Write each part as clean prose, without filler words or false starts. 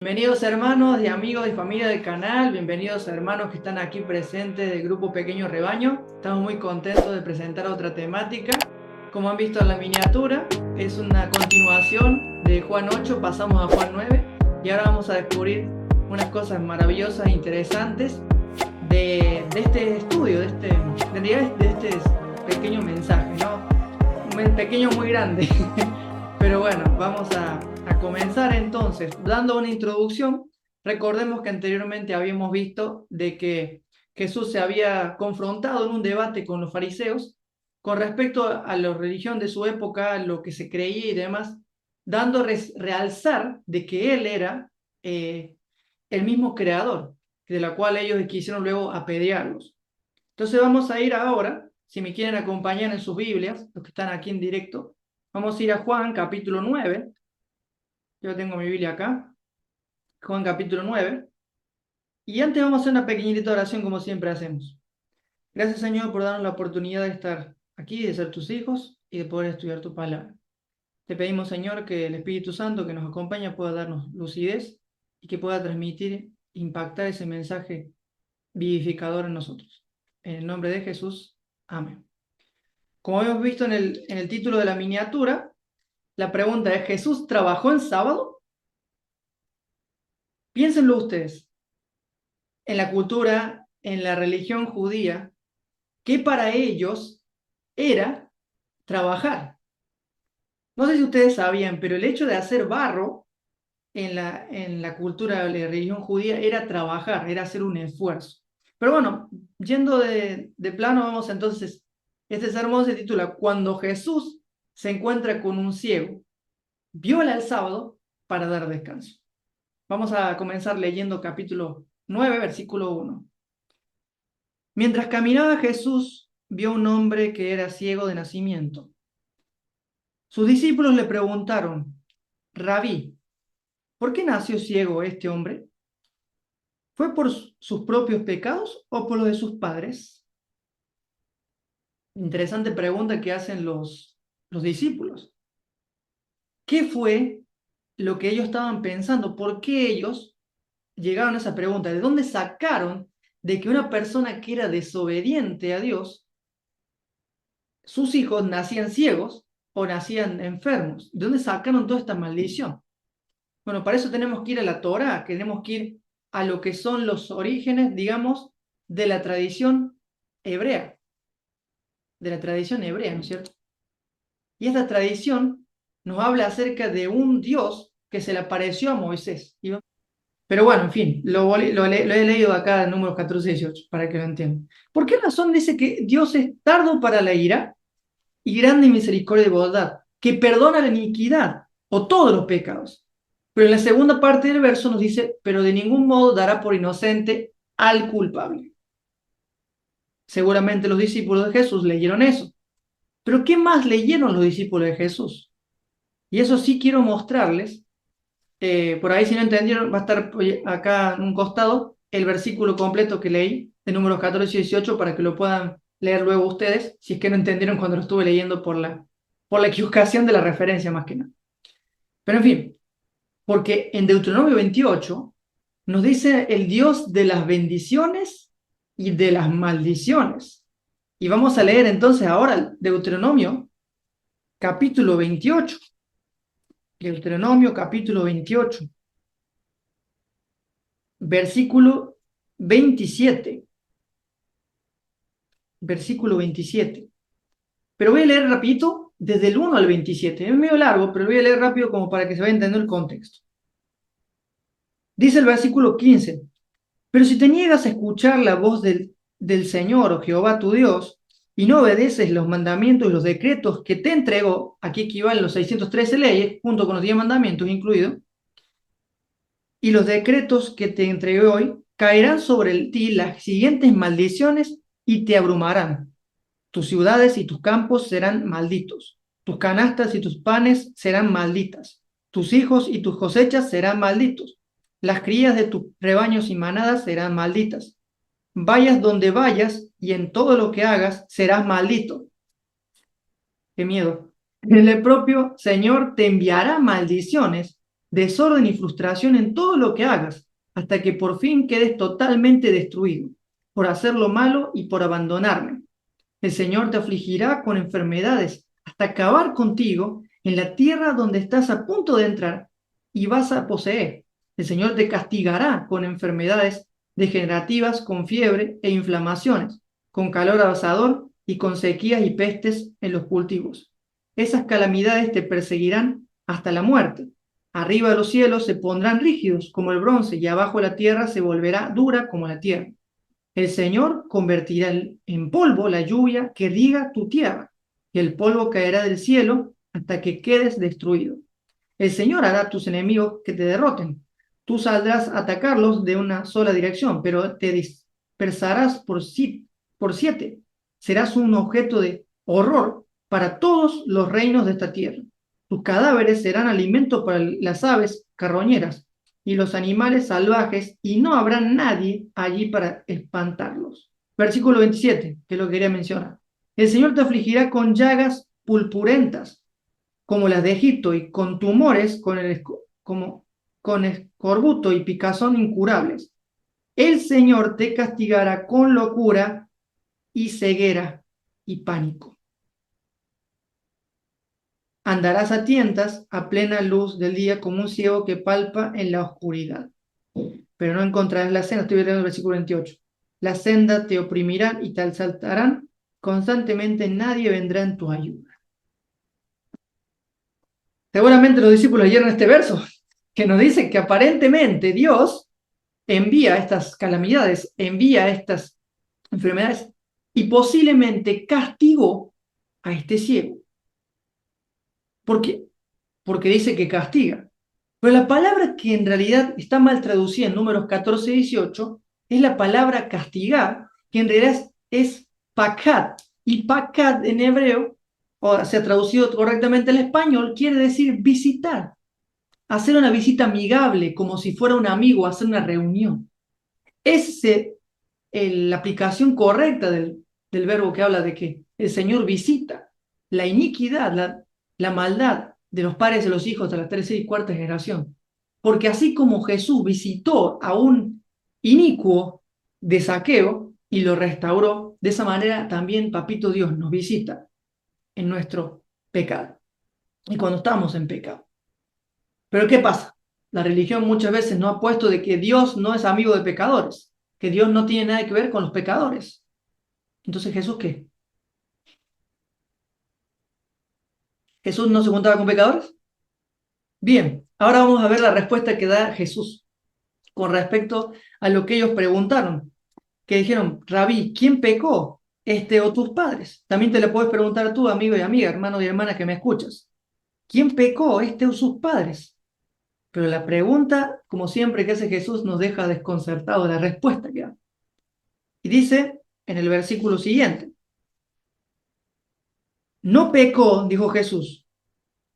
Bienvenidos hermanos y amigos y familia del canal, bienvenidos hermanos que están aquí presentes del grupo Pequeño Rebaño. Estamos muy contentos de presentar otra temática. Como han visto en la miniatura, es una continuación de Juan 8, pasamos a Juan 9 y ahora vamos a descubrir unas cosas maravillosas e interesantes de este estudio, de este pequeño mensaje, ¿no? Un pequeño muy grande. Pero bueno, vamos a comenzar entonces dando una introducción. Recordemos que anteriormente habíamos visto de que Jesús se había confrontado en un debate con los fariseos con respecto a la religión de su época, lo que se creía y demás, dando realzar de que él era el mismo creador, de la cual ellos quisieron luego apedrearlos. Entonces vamos a ir ahora, si me quieren acompañar en sus Biblias, los que están aquí en directo, vamos a ir a Juan capítulo 9. Yo tengo mi Biblia acá. Juan capítulo 9. Y antes vamos a hacer una pequeñita oración como siempre hacemos. Gracias, Señor, por darnos la oportunidad de estar aquí, de ser tus hijos y de poder estudiar tu palabra. Te pedimos, Señor, que el Espíritu Santo que nos acompaña pueda darnos lucidez y que pueda transmitir, impactar ese mensaje vivificador en nosotros. En el nombre de Jesús. Amén. Como hemos visto en el título de la miniatura, la pregunta es: ¿Jesús trabajó en sábado? Piénsenlo ustedes. En la cultura, en la religión judía, que para ellos era trabajar. No sé si ustedes sabían, pero el hecho de hacer barro en la cultura de la religión judía era trabajar, era hacer un esfuerzo. Pero bueno, yendo de plano, vamos entonces, este sermón se titula Cuando Jesús se encuentra con un ciego, viola el sábado para dar descanso. Vamos a comenzar leyendo capítulo 9, versículo 1. Mientras caminaba Jesús, vio un hombre que era ciego de nacimiento. Sus discípulos le preguntaron: Rabí, ¿por qué nació ciego este hombre? ¿Fue por sus propios pecados o por los de sus padres? Interesante pregunta que hacen los discípulos. ¿Qué fue lo que ellos estaban pensando? ¿Por qué ellos llegaron a esa pregunta? ¿De dónde sacaron de que una persona que era desobediente a Dios, sus hijos nacían ciegos o nacían enfermos? ¿De dónde sacaron toda esta maldición? Bueno, para eso tenemos que ir a la Torá, tenemos que ir a lo que son los orígenes, digamos, de la tradición hebrea, ¿no es cierto? Y esta tradición nos habla acerca de un Dios que se le apareció a Moisés. Pero bueno, en fin, lo he leído acá en Números 14 y 18, para que lo entiendan. ¿Por qué razón dice que Dios es tardo para la ira y grande en misericordia y bondad, que perdona la iniquidad o todos los pecados? Pero en la segunda parte del verso nos dice: pero de ningún modo dará por inocente al culpable. Seguramente los discípulos de Jesús leyeron eso. Pero ¿qué más leyeron los discípulos de Jesús? Y eso sí quiero mostrarles. Por ahí, si no entendieron, va a estar acá en un costado el versículo completo que leí de Números 14 y 18 para que lo puedan leer luego ustedes, si es que no entendieron cuando lo estuve leyendo por la equivocación de la referencia más que nada. Pero en fin, porque en Deuteronomio 28 nos dice el Dios de las bendiciones y de las maldiciones. Y vamos a leer entonces ahora Deuteronomio capítulo 28. Deuteronomio capítulo 28, versículo 27. Versículo 27. Pero voy a leer rapidito desde el 1 al 27. Es medio largo, pero lo voy a leer rápido como para que se vaya entendiendo el contexto. Dice el versículo 15: pero si te niegas a escuchar la voz del Señor, o Jehová tu Dios, y no obedeces los mandamientos y los decretos que te entregó, aquí equivalen los 613 leyes, junto con los 10 mandamientos incluidos, y los decretos que te entregué hoy, caerán sobre ti las siguientes maldiciones y te abrumarán. Tus ciudades y tus campos serán malditos. Tus canastas y tus panes serán malditas. Tus hijos y tus cosechas serán malditos. Las crías de tus rebaños y manadas serán malditas. Vayas donde vayas y en todo lo que hagas serás maldito. Qué miedo. El propio Señor te enviará maldiciones desorden y frustración en todo lo que hagas, hasta que por fin quedes totalmente destruido, por hacer lo malo y por abandonarme. El Señor te afligirá con enfermedades hasta acabar contigo en la tierra donde estás a punto de entrar y vas a poseer. El Señor te castigará con enfermedades degenerativas, con fiebre e inflamaciones, con calor abrasador y con sequías y pestes en los cultivos. Esas calamidades te perseguirán hasta la muerte. Arriba de los cielos se pondrán rígidos como el bronce y abajo la tierra se volverá dura como la tierra. El Señor convertirá en polvo la lluvia que riega tu tierra, y el polvo caerá del cielo hasta que quedes destruido. El Señor hará a tus enemigos que te derroten. Tú saldrás a atacarlos de una sola dirección, pero te dispersarás por siete. Serás un objeto de horror para todos los reinos de esta tierra. Tus cadáveres serán alimento para las aves carroñeras y los animales salvajes, y no habrá nadie allí para espantarlos. Versículo 27, que lo quería mencionar. El Señor te afligirá con llagas pulpurentas, como las de Egipto, y con tumores, con escorbuto y picazón incurables. El Señor te castigará con locura y ceguera y pánico. Andarás a tientas a plena luz del día como un ciego que palpa en la oscuridad. Pero no encontrarás la senda. Estoy leyendo el versículo 28. La senda te oprimirán y te asaltarán constantemente, nadie vendrá en tu ayuda. Seguramente los discípulos leyeron este verso, que nos dice que aparentemente Dios envía estas calamidades, envía estas enfermedades, y posiblemente castigó a este ciego. ¿Por qué? Porque dice que castiga. Pero la palabra que en realidad está mal traducida en Números 14 y 18 es la palabra castigar, que en realidad es pakat. Y pakat en hebreo, o sea, traducido correctamente al español, quiere decir visitar. Hacer una visita amigable, como si fuera un amigo, hacer una reunión. Esa es la aplicación correcta del verbo que habla de que el Señor visita la iniquidad, la maldad de los padres de los hijos de la tercera y cuarta generación. Porque así como Jesús visitó a un inicuo de Zaqueo y lo restauró, de esa manera también Papito Dios nos visita en nuestro pecado y cuando estamos en pecado. Pero ¿qué pasa? La religión muchas veces nos ha puesto de que Dios no es amigo de pecadores, que Dios no tiene nada que ver con los pecadores. Entonces, ¿Jesús qué? ¿Jesús no se juntaba con pecadores? Bien, ahora vamos a ver la respuesta que da Jesús con respecto a lo que ellos preguntaron, que dijeron, Rabí, ¿quién pecó? ¿Este o tus padres? También te le puedes preguntar a tú, amigo y amiga, hermano y hermana que me escuchas. ¿Quién pecó? ¿Este o sus padres? Pero la pregunta, como siempre que hace Jesús, nos deja desconcertados la respuesta que da. Y dice en el versículo siguiente, no pecó, dijo Jesús,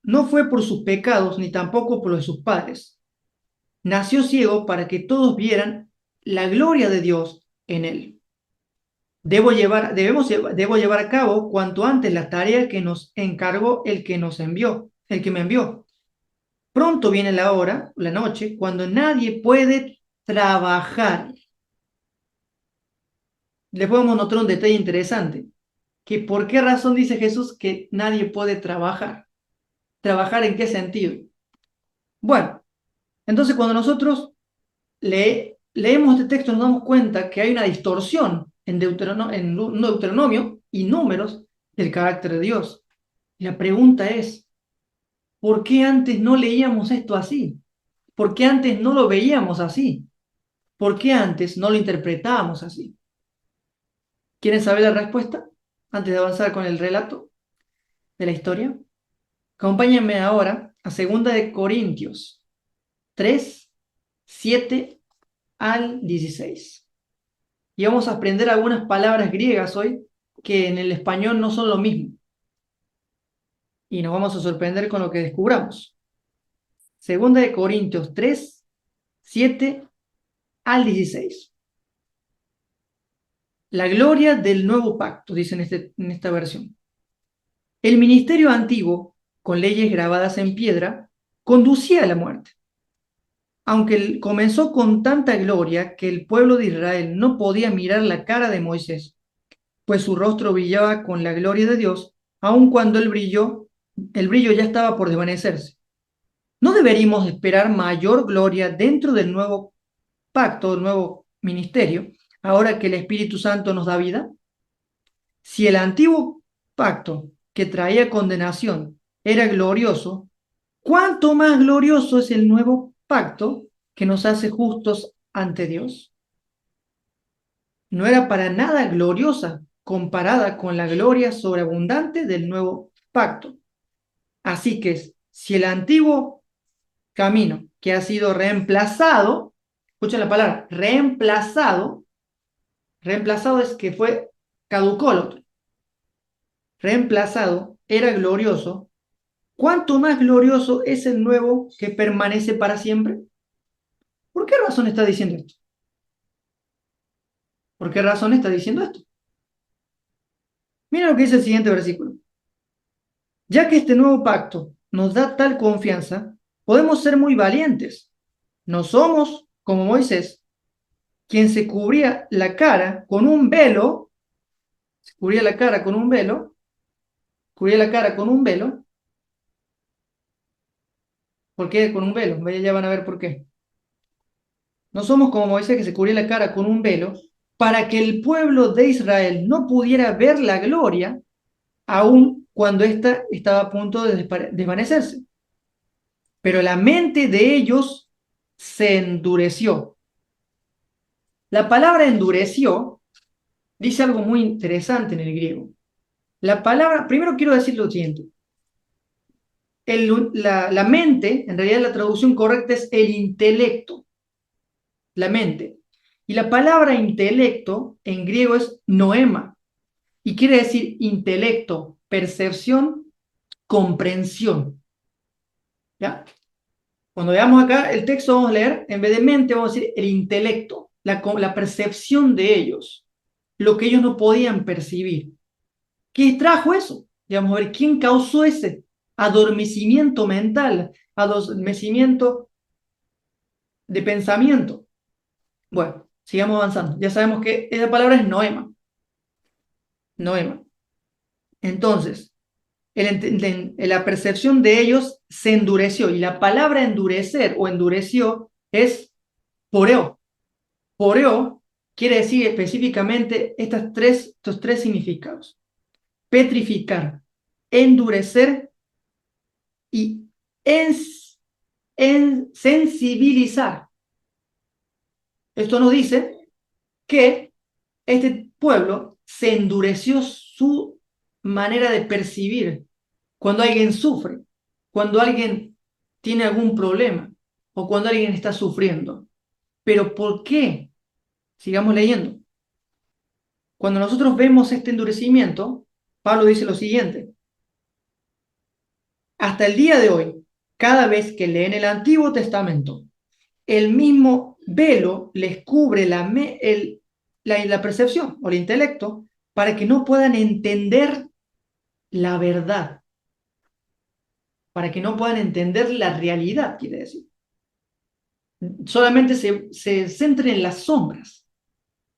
no fue por sus pecados ni tampoco por los de sus padres. Nació ciego para que todos vieran la gloria de Dios en él. Debo llevar a cabo cuanto antes la tarea que nos encargó el que me envió. Pronto viene la hora, la noche, cuando nadie puede trabajar. Le podemos notar un detalle interesante, que por qué razón dice Jesús que nadie puede trabajar. ¿Trabajar en qué sentido? Bueno, entonces cuando nosotros leemos este texto nos damos cuenta que hay una distorsión en Deuteronomio y Números del carácter de Dios. Y la pregunta es, ¿por qué antes no leíamos esto así? ¿Por qué antes no lo veíamos así? ¿Por qué antes no lo interpretábamos así? ¿Quieren saber la respuesta antes de avanzar con el relato de la historia? Acompáñenme ahora a 2 de Corintios 3, 7 al 16. Y vamos a aprender algunas palabras griegas hoy que en el español no son lo mismo. Y nos vamos a sorprender con lo que descubramos. 2 de Corintios 3, 7 al 16. La gloria del nuevo pacto, dice en esta versión. El ministerio antiguo, con leyes grabadas en piedra, conducía a la muerte. aunque comenzó con tanta gloria que el pueblo de Israel no podía mirar la cara de Moisés, pues su rostro brillaba con la gloria de Dios, aun cuando el brillo ya estaba por desvanecerse. ¿No deberíamos esperar mayor gloria dentro del nuevo pacto, del nuevo ministerio, ahora que el Espíritu Santo nos da vida? Si el antiguo pacto que traía condenación era glorioso, ¿cuánto más glorioso es el nuevo pacto que nos hace justos ante Dios? No era para nada gloriosa comparada con la gloria sobreabundante del nuevo pacto. Así que si el antiguo camino que ha sido reemplazado, escucha la palabra, reemplazado, reemplazado es que fue caducó el otro, reemplazado, era glorioso, ¿cuánto más glorioso es el nuevo que permanece para siempre? ¿Por qué razón está diciendo esto? ¿Por qué razón está diciendo esto? Mira lo que dice el siguiente versículo. Ya que este nuevo pacto nos da tal confianza, podemos ser muy valientes. No somos como Moisés, quien se cubría la cara con un velo, se cubría la cara con un velo, cubría la cara con un velo. ¿Por qué con un velo? Ya van a ver por qué. No somos como Moisés, que se cubría la cara con un velo, para que el pueblo de Israel no pudiera ver la gloria, aun cuando ésta estaba a punto de desvanecerse. Pero la mente de ellos se endureció. La palabra endureció dice algo muy interesante en el griego. La palabra, primero quiero decir lo siguiente. La mente, en realidad la traducción correcta es el intelecto, la mente. Y la palabra intelecto en griego es noema y quiere decir intelecto, percepción, comprensión. ¿Ya? Cuando veamos acá el texto vamos a leer, en vez de mente vamos a decir el intelecto, la percepción de ellos, lo que ellos no podían percibir. ¿Qué trajo eso? Y vamos a ver quién causó ese adormecimiento mental, adormecimiento de pensamiento. Bueno, sigamos avanzando. Ya sabemos que esa palabra es noema. Noema. Entonces, la percepción de ellos se endureció. Y la palabra endurecer o endureció es poreo. Poreo quiere decir específicamente estos tres significados. Petrificar, endurecer y en sensibilizar. Esto nos dice que este pueblo se endureció su manera de percibir cuando alguien sufre, cuando alguien tiene algún problema o cuando alguien está sufriendo. ¿Pero por qué? Sigamos leyendo. Cuando nosotros vemos este endurecimiento, Pablo dice lo siguiente. Hasta el día de hoy, cada vez que leen el Antiguo Testamento, el mismo velo les cubre la percepción o el intelecto para que no puedan entender la verdad, para que no puedan entender la realidad, quiere decir. Solamente se centren en las sombras,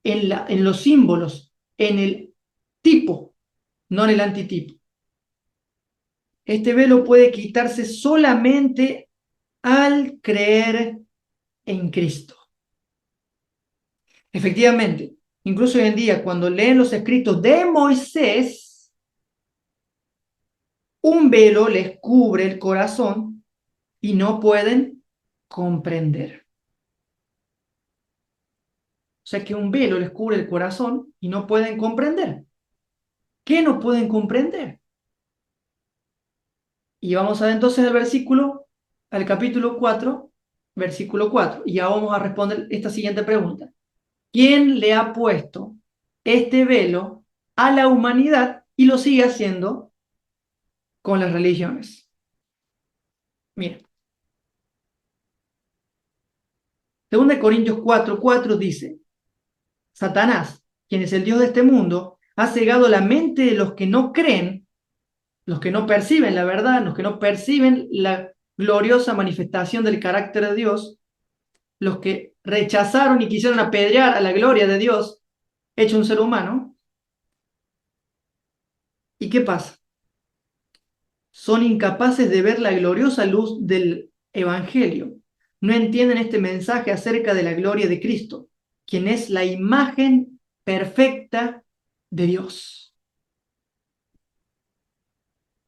en los símbolos, en el tipo, no en el antitipo. Este velo puede quitarse solamente al creer en Cristo. Efectivamente, incluso hoy en día, cuando leen los escritos de Moisés, un velo les cubre el corazón y no pueden comprender. O sea que un velo les cubre el corazón y no pueden comprender. ¿Qué no pueden comprender? Y vamos a entonces al capítulo 4, versículo 4. Y ya vamos a responder esta siguiente pregunta. ¿Quién le ha puesto este velo a la humanidad y lo sigue haciendo con las religiones? Mira, 2 Corintios 4:4 dice, Satanás, quien es el Dios de este mundo, ha cegado la mente de los que no creen, los que no perciben la verdad, los que no perciben la gloriosa manifestación del carácter de Dios, los que rechazaron y quisieron apedrear a la gloria de Dios, hecho un ser humano. ¿Y qué pasa? Son incapaces de ver la gloriosa luz del Evangelio. No entienden este mensaje acerca de la gloria de Cristo, quien es la imagen perfecta de Dios.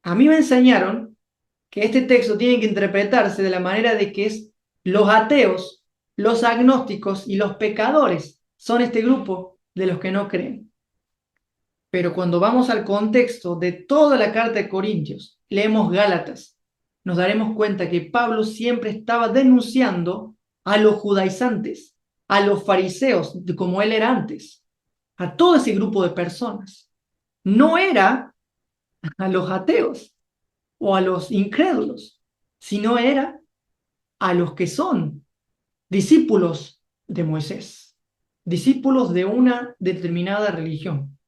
A mí me enseñaron que este texto tiene que interpretarse de la manera de que es los ateos, los agnósticos y los pecadores son este grupo de los que no creen. Pero cuando vamos al contexto de toda la carta de Corintios, leemos Gálatas, nos daremos cuenta que Pablo siempre estaba denunciando a los judaizantes, a los fariseos, como él era antes, a todo ese grupo de personas. No era a los ateos o a los incrédulos, sino era a los que son discípulos de Moisés, discípulos de una determinada religión.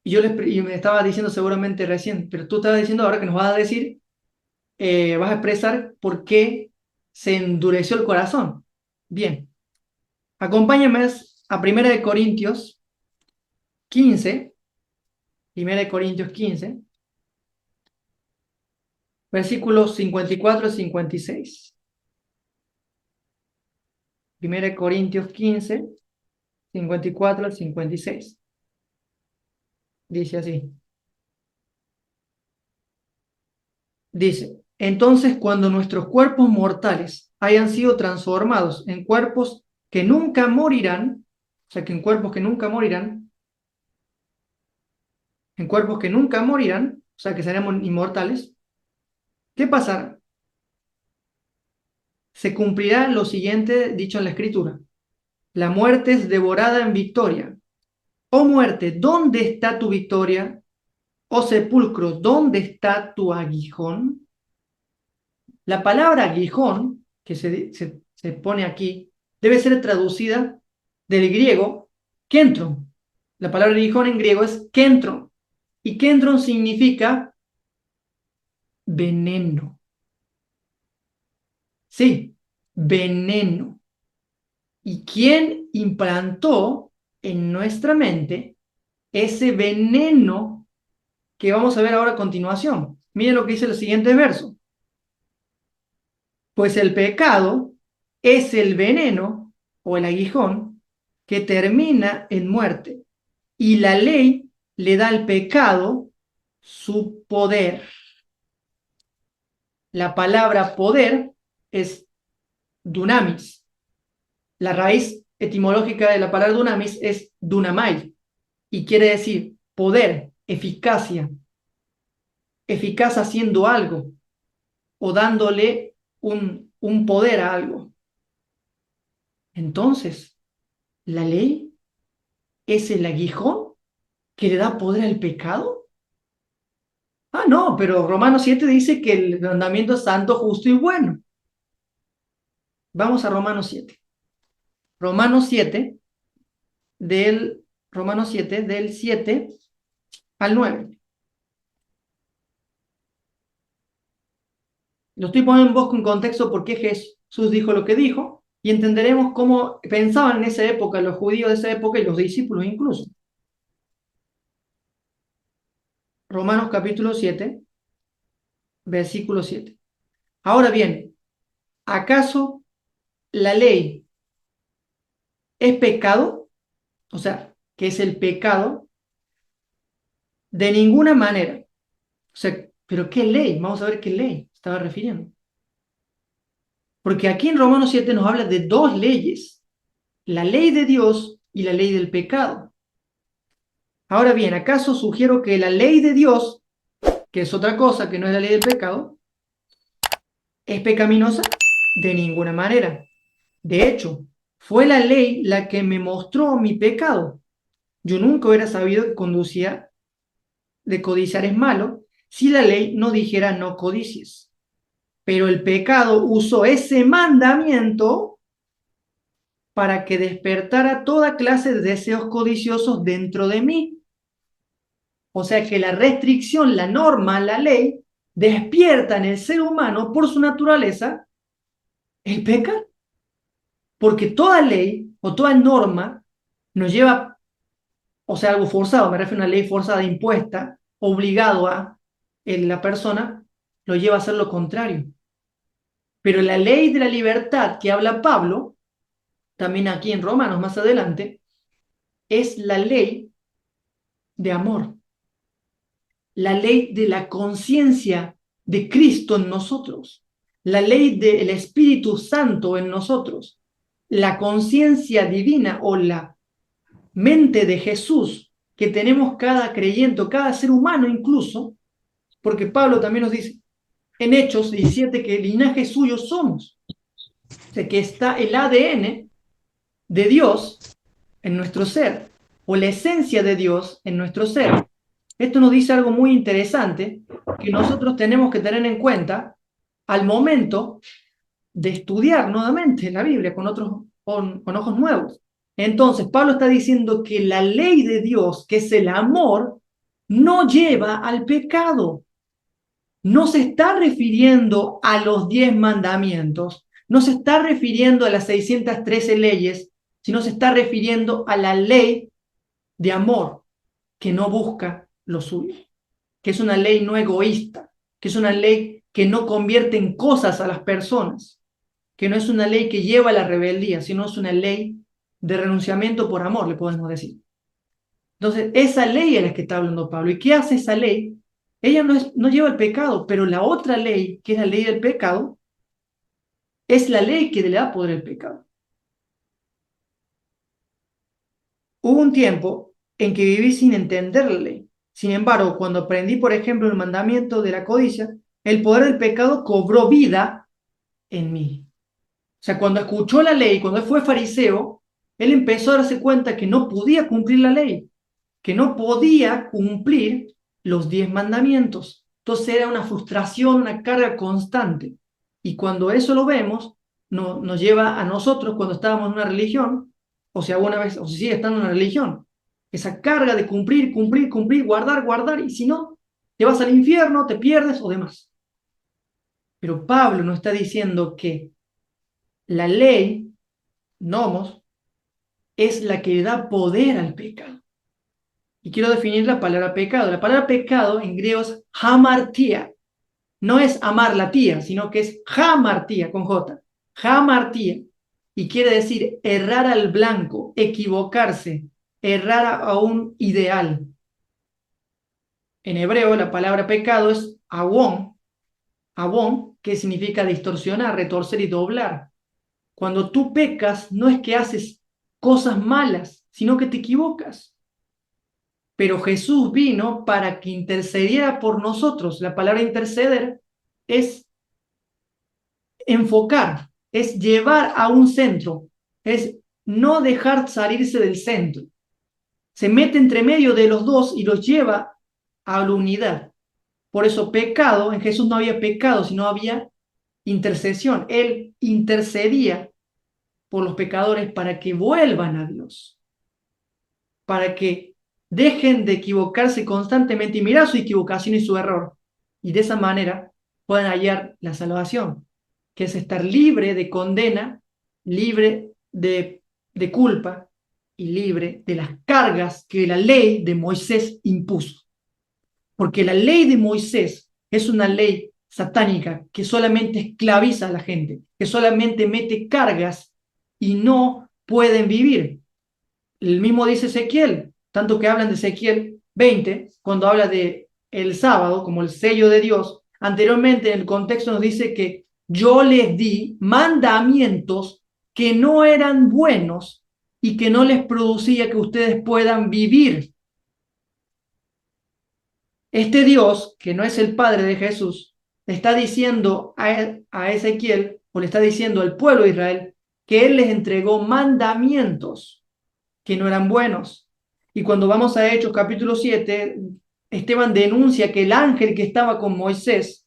Y me estaba diciendo seguramente recién, pero tú estabas diciendo ahora que nos vas a decir, vas a expresar por qué se endureció el corazón. Bien, acompáñame a 15, 1 Corintios 15, versículos 54 y 56. 1 Corintios 15, 54 al 56. Dice así. Dice, entonces cuando nuestros cuerpos mortales hayan sido transformados en cuerpos que nunca morirán, o sea que en cuerpos que nunca morirán, o sea que seremos inmortales, ¿qué pasará? Se cumplirá lo siguiente dicho en la Escritura. La muerte es devorada en victoria. Oh muerte, ¿dónde está tu victoria? Oh sepulcro, ¿dónde está tu aguijón? La palabra aguijón, que se pone aquí, debe ser traducida del griego kentron. La palabra aguijón en griego es kentron. Y kentron significa veneno. Sí, veneno. ¿Y quién implantó en nuestra mente ese veneno que vamos a ver ahora a continuación? Miren lo que dice el siguiente verso. Pues el pecado es el veneno o el aguijón que termina en muerte, y la ley le da al pecado su poder. La palabra poder es dunamis. La raíz etimológica de la palabra dunamis es dunamai y quiere decir poder, eficacia, eficaz haciendo algo o dándole un poder a algo. Entonces, la ley es el aguijón que le da poder al pecado. Ah, no, pero Romanos 7 dice que el mandamiento es santo, justo y bueno. Vamos a Romanos 7. Romanos 7, Romanos 7, del 7 al 9. Lo estoy poniendo en vos con contexto porque Jesús dijo lo que dijo y entenderemos cómo pensaban en esa época los judíos de esa época y los discípulos incluso. Romanos capítulo 7, versículo 7. Ahora bien, ¿acaso la ley es pecado? O sea, ¿qué es el pecado? De ninguna manera. O sea, ¿pero qué ley? Vamos a ver qué ley estaba refiriendo. Porque aquí en Romanos 7 nos habla de dos leyes, la ley de Dios y la ley del pecado. Ahora bien, ¿acaso sugiero que la ley de Dios, que es otra cosa que no es la ley del pecado, es pecaminosa? De ninguna manera. De hecho, fue la ley la que me mostró mi pecado. Yo nunca hubiera sabido que conducía de codiciar es malo si la ley no dijera no codicies. Pero el pecado usó ese mandamiento para que despertara toda clase de deseos codiciosos dentro de mí. O sea que la restricción, la norma, la ley, despierta en el ser humano por su naturaleza el pecado. Porque toda ley o toda norma nos lleva, o sea, algo forzado, me refiero a una ley forzada, impuesta, obligado a la persona, lo lleva a hacer lo contrario. Pero la ley de la libertad que habla Pablo, también aquí en Romanos más adelante, es la ley de amor, la ley de la conciencia de Cristo en nosotros, la ley del Espíritu Santo en nosotros, la conciencia divina o la mente de Jesús que tenemos cada creyente, cada ser humano incluso, porque Pablo también nos dice en Hechos 17 que el linaje suyo somos, o sea que está el ADN de Dios en nuestro ser, o la esencia de Dios en nuestro ser. Esto nos dice algo muy interesante que nosotros tenemos que tener en cuenta al momento de estudiar nuevamente la Biblia con ojos nuevos. Entonces, Pablo está diciendo que la ley de Dios, que es el amor, no lleva al pecado. No se está refiriendo a los 10 mandamientos, no se está refiriendo a las 613 leyes, sino se está refiriendo a la ley de amor que no busca lo suyo, que es una ley no egoísta, que es una ley que no convierte en cosas a las personas, que no es una ley que lleva a la rebeldía, sino es una ley de renunciamiento por amor, le podemos decir. Entonces, esa ley es la que está hablando Pablo. ¿Y qué hace esa ley? Ella no lleva el pecado, pero la otra ley, que es la ley del pecado, es la ley que le da poder al pecado. Hubo un tiempo en que viví sin entender la ley. Sin embargo, cuando aprendí, por ejemplo, el mandamiento de la codicia, el poder del pecado cobró vida en mí. O sea, cuando escuchó la ley, cuando él fue fariseo, él empezó a darse cuenta que no podía cumplir la ley, que no podía cumplir los 10 mandamientos. Entonces era una frustración, una carga constante. Y cuando eso lo vemos, nos lleva a nosotros, cuando estábamos en una religión, o si alguna vez, o si sigue estando en una religión, esa carga de cumplir, cumplir, cumplir, guardar, guardar, y si no, te vas al infierno, te pierdes o demás. Pero Pablo nos está diciendo que la ley, nomos, es la que da poder al pecado. Y quiero definir la palabra pecado. La palabra pecado en griego es hamartía. No es amar la tía, sino que es hamartía con J. Hamartía. Y quiere decir errar al blanco, equivocarse, errar a un ideal. En hebreo la palabra pecado es awon, que significa distorsionar, retorcer y doblar. Cuando tú pecas, no es que haces cosas malas, sino que te equivocas. Pero Jesús vino para que intercediera por nosotros. La palabra interceder es enfocar, es llevar a un centro, es no dejar salirse del centro. Se mete entre medio de los dos y los lleva a la unidad. Por eso pecado, en Jesús no había pecado, sino había intercesión. Él intercedía por los pecadores para que vuelvan a Dios, para que dejen de equivocarse constantemente y mirar su equivocación y su error, y de esa manera puedan hallar la salvación, que es estar libre de condena, libre de culpa y libre de las cargas que la ley de Moisés impuso. Porque la ley de Moisés es una ley satánica que solamente esclaviza a la gente, que solamente mete cargas y no pueden vivir. El mismo dice Ezequiel, tanto que hablan de Ezequiel 20, cuando habla de el sábado como el sello de Dios. Anteriormente en el contexto nos dice que yo les di mandamientos que no eran buenos y que no les producía que ustedes puedan vivir. Este Dios, que no es el Padre de Jesús, le está diciendo a Ezequiel, o le está diciendo al pueblo de Israel, que Él les entregó mandamientos que no eran buenos. Y cuando vamos a Hechos capítulo 7, Esteban denuncia que el ángel que estaba con Moisés,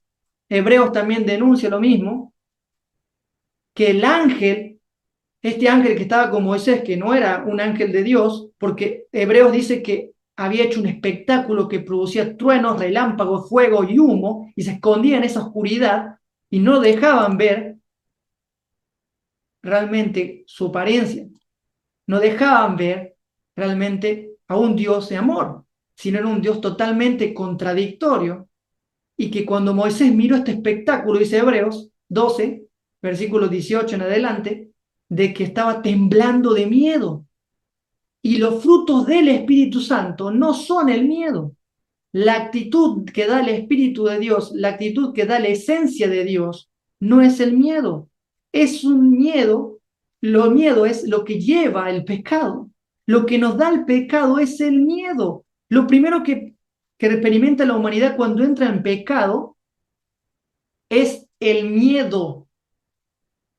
Hebreos también denuncia lo mismo, que el ángel, este ángel que estaba con Moisés, que no era un ángel de Dios, porque Hebreos dice que había hecho un espectáculo que producía truenos, relámpagos, fuego y humo, y se escondía en esa oscuridad y no dejaban ver realmente su apariencia, no dejaban ver realmente a un Dios de amor, sino era un Dios totalmente contradictorio, y que cuando Moisés miró este espectáculo, dice Hebreos 12, versículo 18 en adelante, de que estaba temblando de miedo. Y los frutos del Espíritu Santo no son el miedo. La actitud que da el Espíritu de Dios, la actitud que da la esencia de Dios, no es el miedo. Es un miedo, lo miedo es lo que lleva el pecado. Lo que nos da el pecado es el miedo. Lo primero que experimenta la humanidad cuando entra en pecado es el miedo,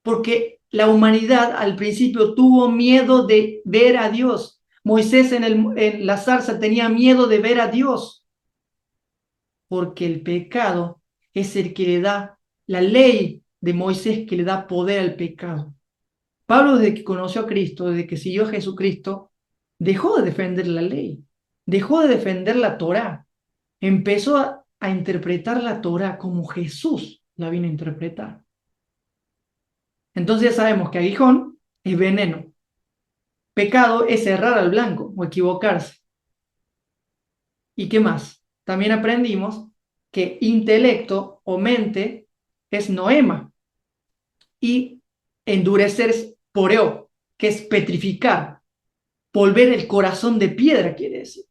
porque la humanidad al principio tuvo miedo de ver a Dios. Moisés en la zarza tenía miedo de ver a Dios, porque el pecado es el que le da, la ley de Moisés que le da poder al pecado. Pablo, desde que conoció a Cristo, desde que siguió a Jesucristo, dejó de defender la ley, dejó de defender la Torá, empezó a interpretar la Torá como Jesús la vino a interpretar. Entonces ya sabemos que aguijón es veneno. Pecado es errar al blanco o equivocarse. ¿Y qué más? También aprendimos que intelecto o mente es noema y endurecer es poreo, que es petrificar, volver el corazón de piedra, quiere decir.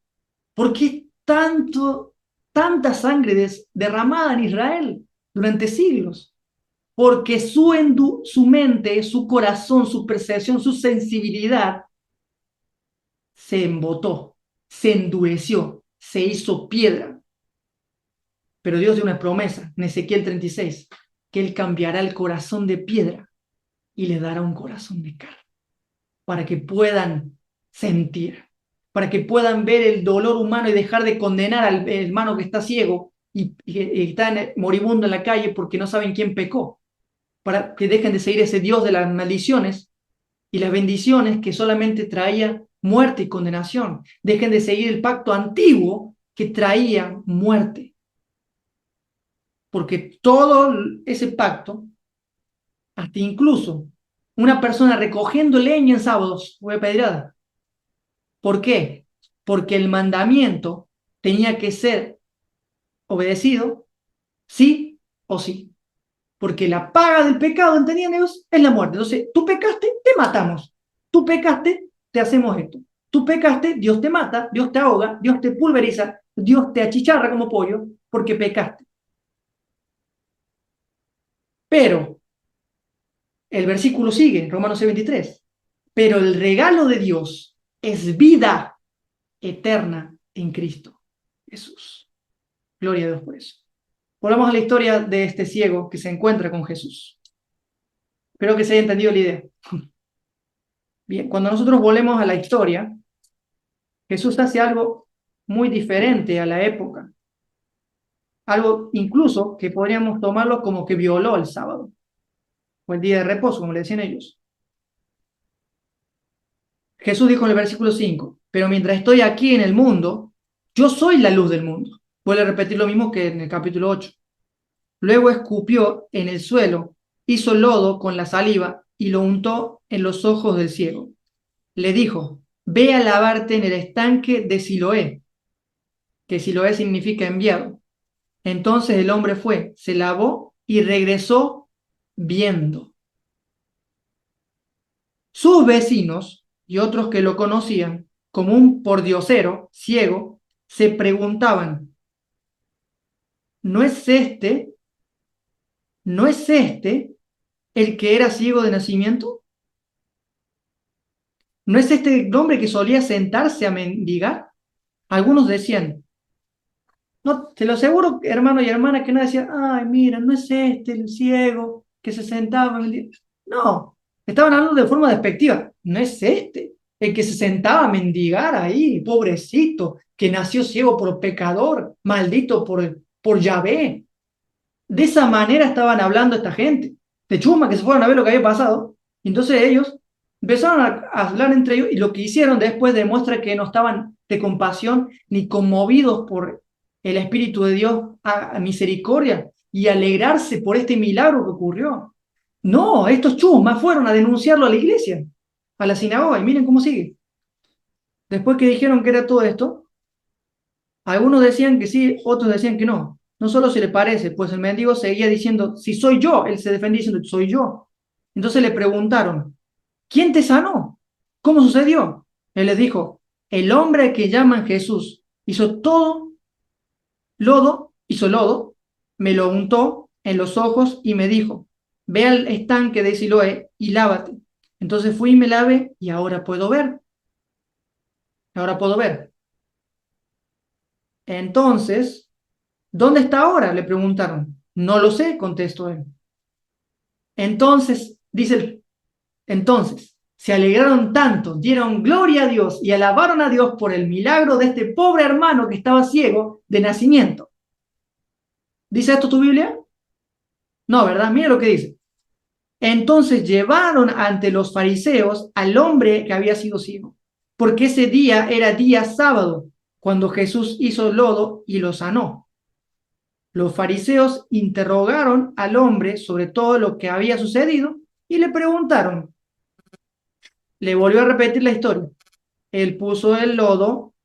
¿Por qué tanta sangre derramada en Israel durante siglos? Porque su mente, su corazón, su percepción, su sensibilidad se embotó, se endureció, se hizo piedra. Pero Dios dio una promesa en Ezequiel 36, que Él cambiará el corazón de piedra y le dará un corazón de carne, para que puedan sentir, para que puedan ver el dolor humano y dejar de condenar al hermano que está ciego y está moribundo en la calle porque no saben quién pecó, para que dejen de seguir ese Dios de las maldiciones y las bendiciones que solamente traía muerte y condenación. Dejen de seguir el pacto antiguo que traía muerte. Porque todo ese pacto, hasta incluso una persona recogiendo leña en sábados, fue apedreada. ¿Por qué? Porque el mandamiento tenía que ser obedecido sí o sí. Porque la paga del pecado, entendían ellos, es la muerte. Entonces, tú pecaste, te matamos. Tú pecaste, te hacemos esto. Tú pecaste, Dios te mata, Dios te ahoga, Dios te pulveriza, Dios te achicharra como pollo, porque pecaste. Pero, el versículo sigue, Romanos 6:23. Pero el regalo de Dios es vida eterna en Cristo Jesús. Gloria a Dios por eso. Volvamos a la historia de este ciego que se encuentra con Jesús. Espero que se haya entendido la idea. Bien, cuando nosotros volvemos a la historia, Jesús hace algo muy diferente a la época. Algo incluso que podríamos tomarlo como que violó el sábado, o el día de reposo, como le decían ellos. Jesús dijo en el versículo 5, pero mientras estoy aquí en el mundo, yo soy la luz del mundo. Vuelve a repetir lo mismo que en el capítulo 8. Luego escupió en el suelo, hizo lodo con la saliva y lo untó en los ojos del ciego. Le dijo, ve a lavarte en el estanque de Siloé, que Siloé significa enviado. Entonces el hombre fue, se lavó y regresó viendo. Sus vecinos y otros que lo conocían como un pordiosero ciego se preguntaban, ¿no es este, no es este el que era ciego de nacimiento? ¿No es este el hombre que solía sentarse a mendigar? Algunos decían, no, te lo aseguro, hermano y hermana, que no decían, ay, mira, no es este el ciego que se sentaba a mendigar. No, estaban hablando de forma despectiva. No es este el que se sentaba a mendigar ahí, pobrecito, que nació ciego por pecador, maldito por Yahvé. De esa manera estaban hablando esta gente, de chuma, que se fueron a ver lo que había pasado. Y entonces ellos empezaron a hablar entre ellos y lo que hicieron después demuestra que no estaban de compasión ni conmovidos por el Espíritu de Dios a misericordia y alegrarse por este milagro que ocurrió. No, estos chusmas fueron a denunciarlo a la iglesia, a la sinagoga, y miren cómo sigue. Después que dijeron que era todo esto, algunos decían que sí, otros decían que no. No solo se le parece, pues el mendigo seguía diciendo, si soy yo, él se defendía diciendo, soy yo. Entonces le preguntaron, ¿quién te sanó? ¿Cómo sucedió? Él les dijo, el hombre que llaman Jesús hizo todo hizo lodo, me lo untó en los ojos y me dijo, ve al estanque de Siloé y lávate. Entonces fui y me lavé y ahora puedo ver. Ahora puedo ver. Entonces, ¿dónde está ahora? Le preguntaron. No lo sé, contestó él. Entonces, entonces, se alegraron tanto, dieron gloria a Dios y alabaron a Dios por el milagro de este pobre hermano que estaba ciego de nacimiento. ¿Dice esto tu Biblia? No, ¿verdad? Mira lo que dice. Entonces llevaron ante los fariseos al hombre que había sido ciego, porque ese día era día sábado, cuando Jesús hizo lodo y lo sanó. Los fariseos interrogaron al hombre sobre todo lo que había sucedido y le preguntaron. Le volvió a repetir la historia. Él puso el lodo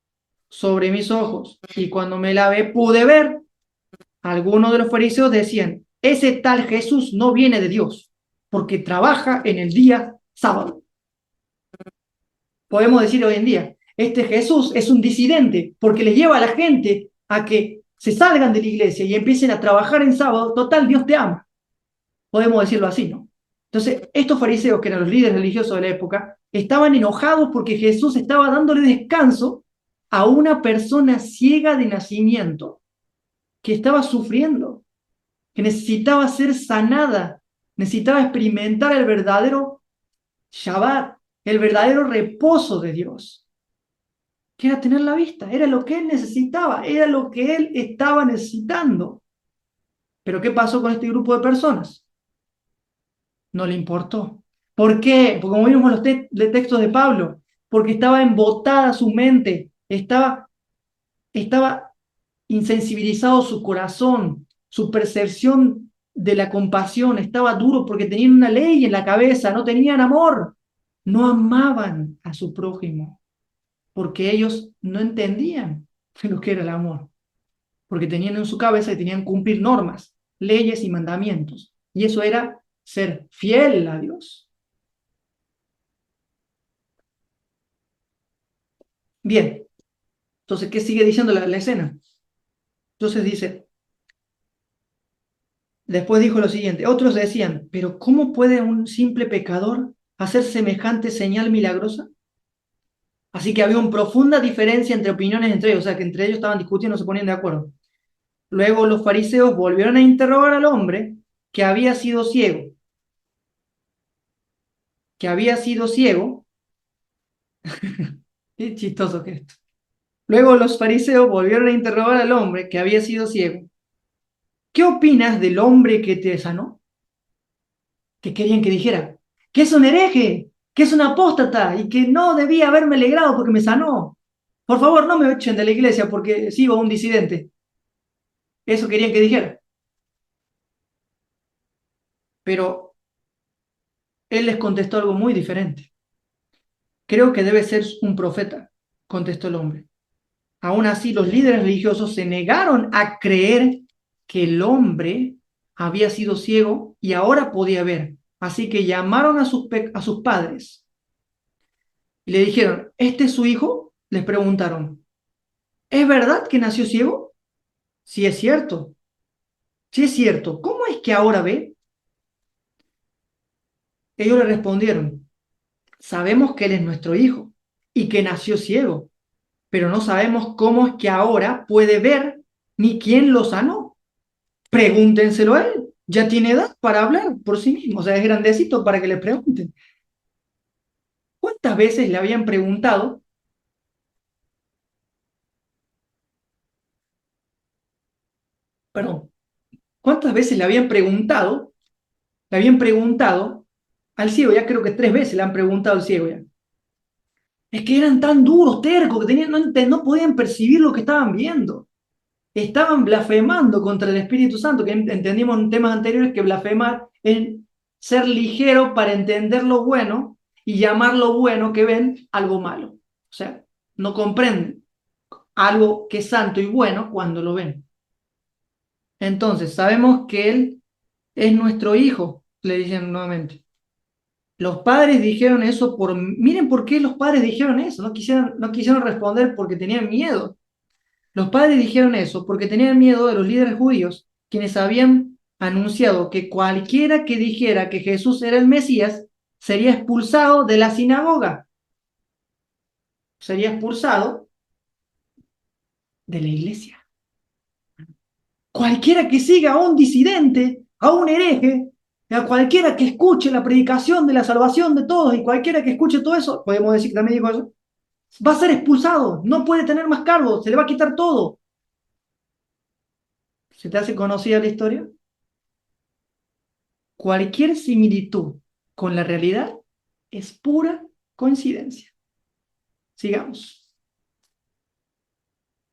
sobre mis ojos y cuando me lavé pude ver. Algunos de los fariseos decían, ese tal Jesús no viene de Dios, porque trabaja en el día sábado. Podemos decir hoy en día, este Jesús es un disidente, porque le lleva a la gente a que se salgan de la iglesia y empiecen a trabajar en sábado. Total, Dios te ama. Podemos decirlo así, ¿no? Entonces, estos fariseos, que eran los líderes religiosos de la época, estaban enojados porque Jesús estaba dándole descanso a una persona ciega de nacimiento, que estaba sufriendo, que necesitaba ser sanada, necesitaba experimentar el verdadero Shabbat, el verdadero reposo de Dios, que era tener la vista, era lo que él necesitaba, era lo que él estaba necesitando. Pero ¿qué pasó con este grupo de personas? No le importó. ¿Por qué? Porque como vimos en los textos de Pablo, porque estaba embotada su mente, estaba insensibilizado su corazón, su percepción de la compasión estaba duro porque tenían una ley en la cabeza, no tenían amor, no amaban a su prójimo, porque ellos no entendían lo que era el amor, porque tenían en su cabeza que tenían que cumplir normas, leyes y mandamientos, y eso era ser fiel a Dios. Bien, entonces, ¿qué sigue diciendo la escena? Entonces dice, después dijo lo siguiente, otros decían, pero ¿cómo puede un simple pecador hacer semejante señal milagrosa? Así que había una profunda diferencia entre opiniones entre ellos, o sea que entre ellos estaban discutiendo, no se ponían de acuerdo. Luego los fariseos volvieron a interrogar al hombre que había sido ciego, que había sido ciego, qué chistoso que esto. Luego los fariseos volvieron a interrogar al hombre que había sido ciego. ¿Qué opinas del hombre que te sanó? Que querían que dijera, que es un hereje, que es un apóstata y que no debía haberme alegrado porque me sanó. Por favor, no me echen de la iglesia porque sigo un disidente. Eso querían que dijera. Pero él les contestó algo muy diferente. Creo que debe ser un profeta, contestó el hombre. Aún así, los líderes religiosos se negaron a creer que el hombre había sido ciego y ahora podía ver. Así que llamaron a sus padres y le dijeron, ¿este es su hijo? Les preguntaron, ¿es verdad que nació ciego? Sí es cierto. Sí es cierto. ¿Cómo es que ahora ve? Ellos le respondieron, sabemos que él es nuestro hijo y que nació ciego, pero no sabemos cómo es que ahora puede ver ni quién lo sanó. Pregúntenselo a él. Ya tiene edad para hablar por sí mismo. O sea, es grandecito para que le pregunten. ¿Cuántas veces le habían preguntado? Perdón. ¿Cuántas veces le habían preguntado al ciego? Ya creo que 3 veces le han preguntado al ciego ya. Es que eran tan duros, tercos, que no podían percibir lo que estaban viendo. Estaban blasfemando contra el Espíritu Santo, que entendimos en temas anteriores que blasfemar es ser ligero para entender lo bueno y llamar lo bueno que ven algo malo. O sea, no comprenden algo que es santo y bueno cuando lo ven. Entonces, sabemos que Él es nuestro hijo, le dicen nuevamente. Los padres dijeron eso por... Miren por qué los padres dijeron eso. No quisieron responder porque tenían miedo. Los padres dijeron eso porque tenían miedo de los líderes judíos, quienes habían anunciado que cualquiera que dijera que Jesús era el Mesías sería expulsado de la sinagoga, sería expulsado de la iglesia. Cualquiera que siga a un disidente, a un hereje, a cualquiera que escuche la predicación de la salvación de todos y cualquiera que escuche todo eso, podemos decir que también dijo eso, va a ser expulsado, no puede tener más cargos, se le va a quitar todo. ¿Se te hace conocida la historia? Cualquier similitud con la realidad es pura coincidencia. Sigamos,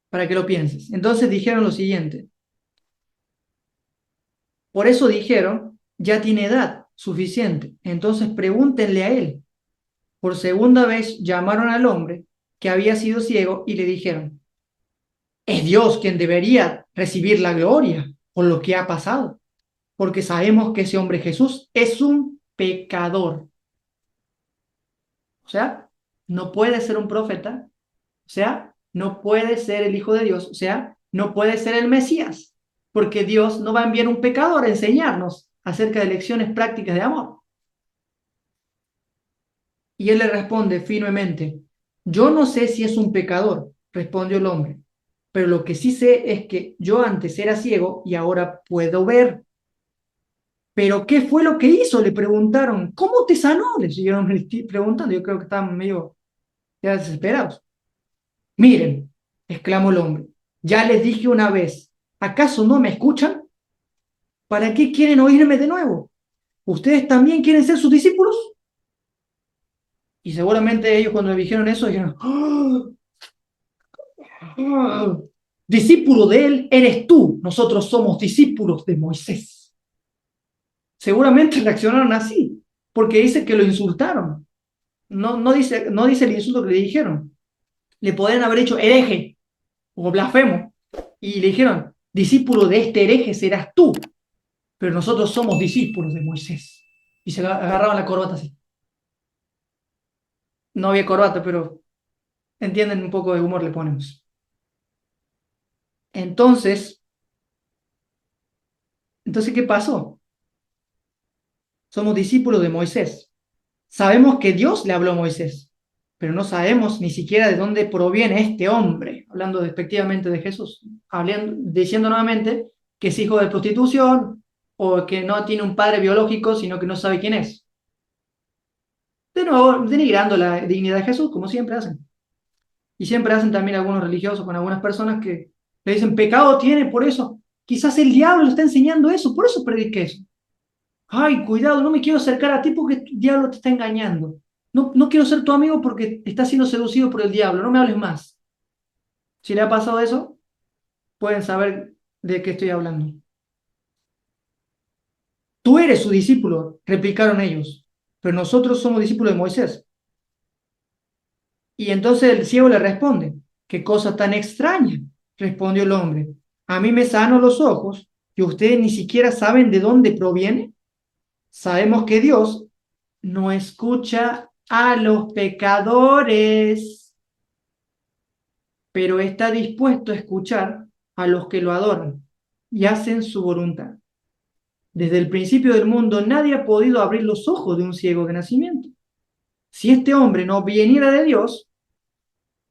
para que lo pienses. Entonces dijeron lo siguiente. Por eso dijeron, ya tiene edad suficiente, entonces pregúntenle a él. Por segunda vez llamaron al hombre que había sido ciego y le dijeron, es Dios quien debería recibir la gloria por lo que ha pasado, porque sabemos que ese hombre Jesús es un pecador. O sea, no puede ser un profeta, o sea, no puede ser el Hijo de Dios, o sea, no puede ser el Mesías, porque Dios no va a enviar un pecador a enseñarnos acerca de lecciones prácticas de amor. Y él le responde firmemente, yo no sé si es un pecador, respondió el hombre, pero lo que sí sé es que yo antes era ciego y ahora puedo ver. ¿Pero qué fue lo que hizo? Le preguntaron. ¿Cómo te sanó? Le siguieron preguntando. Yo creo que estaban medio ya desesperados. Miren, exclamó el hombre, ya les dije una vez, ¿acaso no me escuchan? ¿Para qué quieren oírme de nuevo? ¿Ustedes también quieren ser sus discípulos? Y seguramente ellos cuando le dijeron eso dijeron, "Ah, discípulo de él eres tú, nosotros somos discípulos de Moisés". Seguramente reaccionaron así, porque dice que lo insultaron. No dice el insulto que le dijeron. Le podrían haber dicho hereje o blasfemo. Y le dijeron, discípulo de este hereje serás tú, pero nosotros somos discípulos de Moisés. Y se agarraban la corbata así. No había corbata, pero entienden un poco de humor le ponemos. Entonces, ¿qué pasó? Somos discípulos de Moisés. Sabemos que Dios le habló a Moisés, pero no sabemos ni siquiera de dónde proviene este hombre, hablando despectivamente de Jesús, diciendo nuevamente que es hijo de prostitución o que no tiene un padre biológico, sino que no sabe quién es. De nuevo, denigrando la dignidad de Jesús, como siempre hacen. Y siempre hacen también algunos religiosos con algunas personas que le dicen, pecado tiene por eso. Quizás el diablo está enseñando eso, por eso prediqué eso. Ay, cuidado, no me quiero acercar a ti porque el diablo te está engañando. No quiero ser tu amigo porque estás siendo seducido por el diablo, no me hables más. Si le ha pasado eso, pueden saber de qué estoy hablando. Tú eres su discípulo, replicaron ellos, pero nosotros somos discípulos de Moisés. Y entonces el ciego le responde, ¿qué cosa tan extraña? Respondió el hombre, a mí me sano los ojos y ustedes ni siquiera saben de dónde proviene. Sabemos que Dios no escucha a los pecadores, pero está dispuesto a escuchar a los que lo adoran y hacen su voluntad. Desde el principio del mundo nadie ha podido abrir los ojos de un ciego de nacimiento. Si este hombre no viniera de Dios,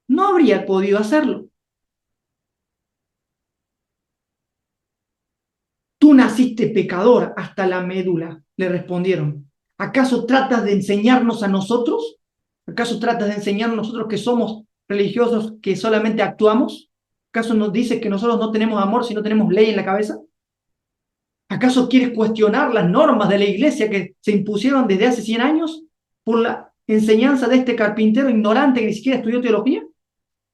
no habría podido hacerlo. Tú naciste pecador hasta la médula, le respondieron. ¿Acaso tratas de enseñarnos a nosotros? ¿Acaso tratas de enseñarnos a nosotros que somos religiosos, que solamente actuamos? ¿Acaso nos dices que nosotros no tenemos amor si no tenemos ley en la cabeza? ¿Acaso quieres cuestionar las normas de la iglesia que se impusieron desde hace 100 años por la enseñanza de este carpintero ignorante que ni siquiera estudió teología?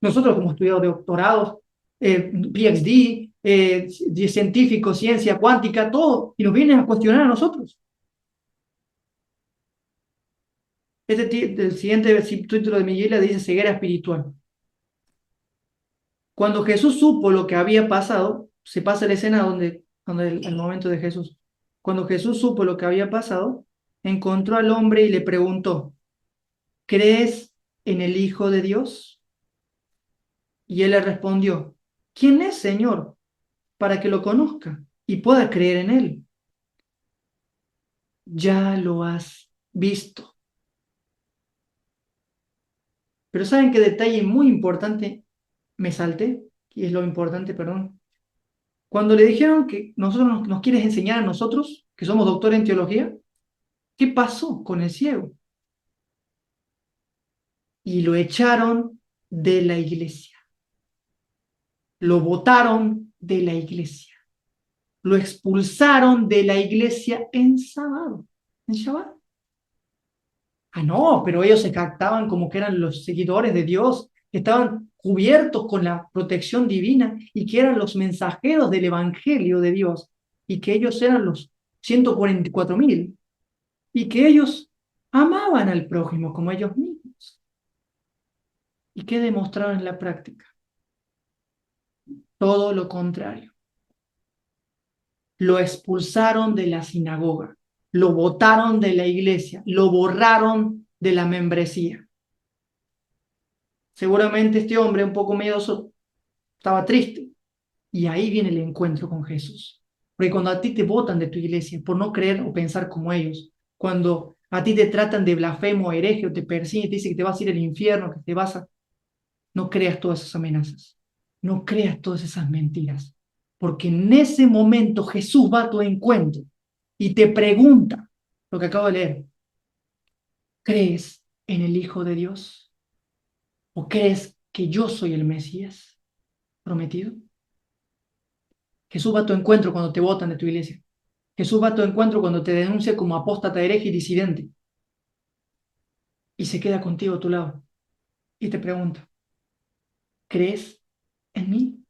Nosotros como estudiado doctorados, PhD, científico, ciencia cuántica, todo, y nos vienen a cuestionar a nosotros. El siguiente título de mi Biblia dice ceguera espiritual. Cuando Jesús supo lo que había pasado, se pasa la escena donde el momento de Jesús. Cuando Jesús supo lo que había pasado, encontró al hombre y le preguntó, ¿crees en el Hijo de Dios? Y él le respondió, ¿quién es, Señor, para que lo conozca y pueda creer en él? Ya lo has visto. Pero ¿saben qué detalle muy importante me salté? Y es lo importante, perdón. Cuando le dijeron que nos quieres enseñar a nosotros, que somos doctores en teología, ¿qué pasó con el ciego? Y lo echaron de la iglesia. Lo botaron de la iglesia. Lo expulsaron de la iglesia en sábado, en Shabbat. Ah, no, pero ellos se captaban como que eran los seguidores de Dios, que estaban cubiertos con la protección divina y que eran los mensajeros del evangelio de Dios y que ellos eran los 144.000 y que ellos amaban al prójimo como ellos mismos. ¿Y qué demostraron en la práctica? Todo lo contrario. Lo expulsaron de la sinagoga, lo botaron de la iglesia, lo borraron de la membresía. Seguramente este hombre, un poco miedoso, estaba triste. Y ahí viene el encuentro con Jesús. Porque cuando a ti te botan de tu iglesia por no creer o pensar como ellos, cuando a ti te tratan de blasfemo, hereje, o te persiguen, te dicen que te vas a ir al infierno, que te vas a... No creas todas esas amenazas. No creas todas esas mentiras. Porque en ese momento Jesús va a tu encuentro y te pregunta lo que acabo de leer. ¿Crees en el Hijo de Dios? ¿O crees que yo soy el Mesías prometido? Jesús va a tu encuentro cuando te botan de tu iglesia. Jesús va a tu encuentro cuando te denuncia como apóstata, hereje y disidente. Y se queda contigo a tu lado. Y te pregunta, ¿crees en mí?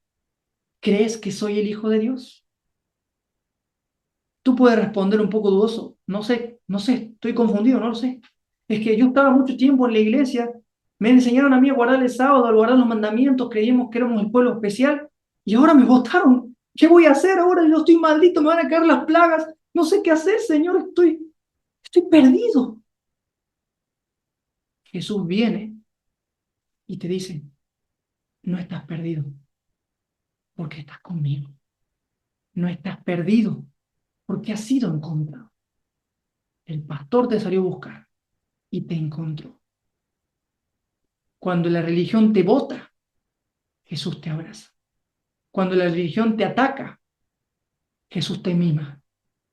¿Crees que soy el Hijo de Dios? Tú puedes responder un poco dudoso. No sé, estoy confundido, no lo sé. Es que yo estaba mucho tiempo en la iglesia, me enseñaron a mí a guardar el sábado, a guardar los mandamientos, creíamos que éramos el pueblo especial, y ahora me votaron. ¿Qué voy a hacer ahora? Yo estoy maldito, me van a caer las plagas. No sé qué hacer, Señor, estoy perdido. Jesús viene y te dice, no estás perdido, porque estás conmigo. No estás perdido, porque has sido encontrado. El pastor te salió a buscar y te encontró. Cuando la religión te bota, Jesús te abraza. Cuando la religión te ataca, Jesús te mima.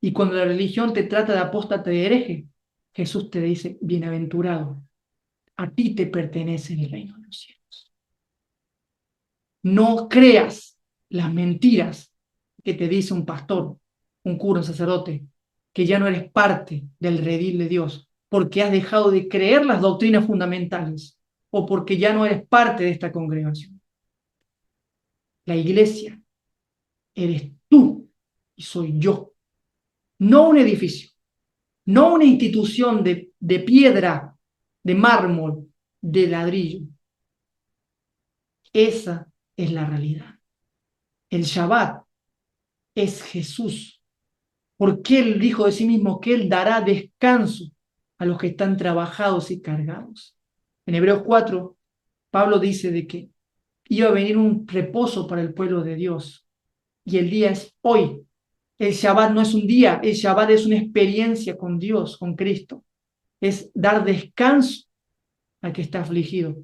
Y cuando la religión te trata de apóstata de hereje, Jesús te dice, bienaventurado, a ti te pertenece el reino de los cielos. No creas las mentiras que te dice un pastor, un cura, un sacerdote, que ya no eres parte del redil de Dios, porque has dejado de creer las doctrinas fundamentales o porque ya no eres parte de esta congregación. La iglesia eres tú y soy yo, no un edificio, no una institución de piedra, de mármol, de ladrillo. Esa es la realidad. El Shabbat es Jesús, porque Él dijo de sí mismo que Él dará descanso a los que están trabajados y cargados. En Hebreos 4, Pablo dice de que iba a venir un reposo para el pueblo de Dios, y el día es hoy. El Shabbat no es un día, el Shabbat es una experiencia con Dios, con Cristo. Es dar descanso al que está afligido.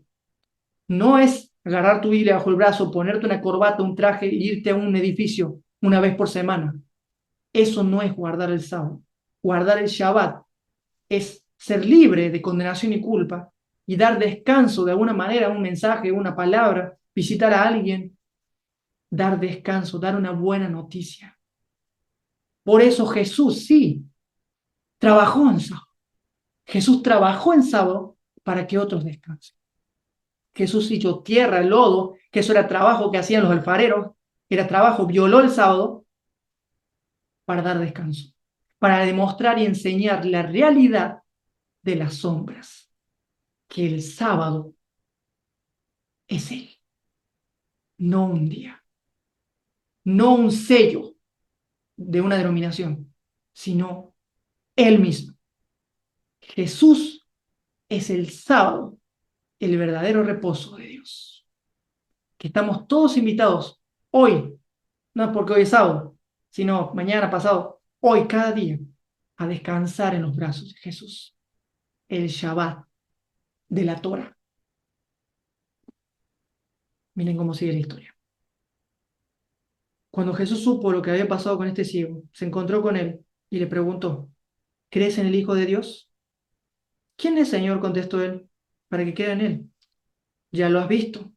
No es agarrar tu Biblia bajo el brazo, ponerte una corbata, un traje e irte a un edificio una vez por semana. Eso no es guardar el sábado. Guardar el Shabbat es ser libre de condenación y culpa y dar descanso de alguna manera, un mensaje, una palabra, visitar a alguien, dar descanso, dar una buena noticia. Por eso Jesús sí trabajó en sábado. Jesús trabajó en sábado para que otros descansen. Jesús hizo tierra, lodo, que eso era trabajo que hacían los alfareros, era trabajo, violó el sábado para dar descanso, para demostrar y enseñar la realidad de las sombras. que el sábado es Él, no un día, no un sello de una denominación, sino Él mismo. Jesús es el sábado, el verdadero reposo de Dios. Que estamos todos invitados hoy, no porque hoy es sábado, sino mañana, pasado, hoy, cada día, a descansar en los brazos de Jesús. El Shabbat de la Torah. Miren cómo sigue la historia. Cuando Jesús supo lo que había pasado con este ciego, se encontró con él y le preguntó, ¿crees en el Hijo de Dios? ¿Quién es, Señor? Contestó él, para que crea en él. Ya lo has visto